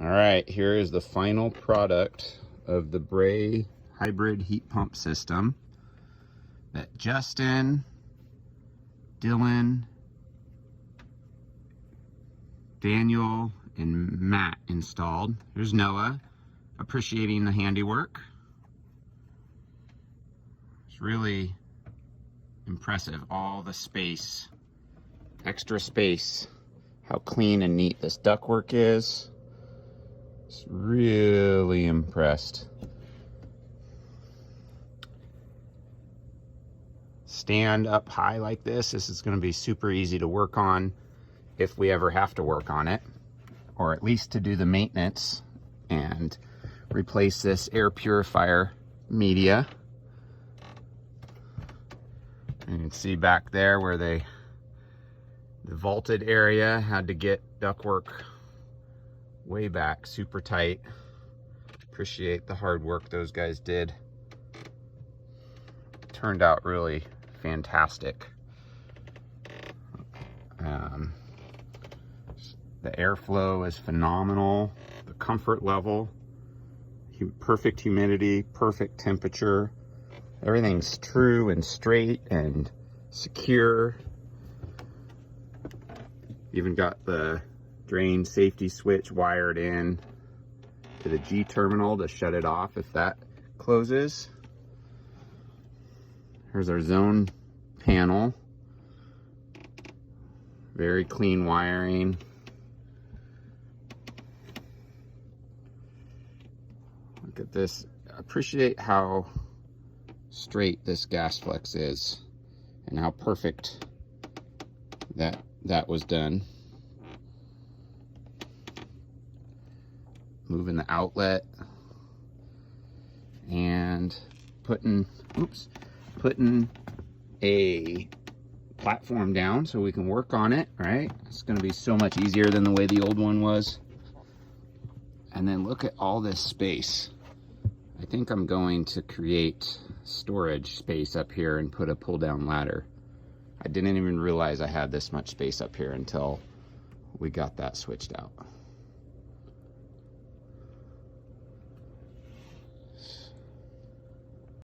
All right, here is the final product of the Bray hybrid heat pump system that Justin, Dylan, Daniel, and Matt installed. Here's Noah appreciating the handiwork. It's really impressive, all the space, extra space, how clean and neat this ductwork is. Just really impressed. Stand up high like this is going to be super easy to work on if we ever have to work on it, or at least to do the maintenance and replace this air purifier media. You can see back there where the vaulted area had to get ductwork way back, super tight. Appreciate the hard work those guys did. Turned out really fantastic. The airflow is phenomenal. The comfort level, perfect humidity, perfect temperature. Everything's true and straight and secure. Even got the drain safety switch wired in to the G terminal to shut it off if that closes. Here's our zone panel. Very clean wiring. Look at this. Appreciate how straight this gas flex is and how perfect that was done. Moving the outlet and putting a platform down so we can work on it, right? It's going to be so much easier than the way the old one was. And then look at all this space. I think I'm going to create storage space up here and put a pull down ladder. I didn't even realize I had this much space up here until we got that switched out.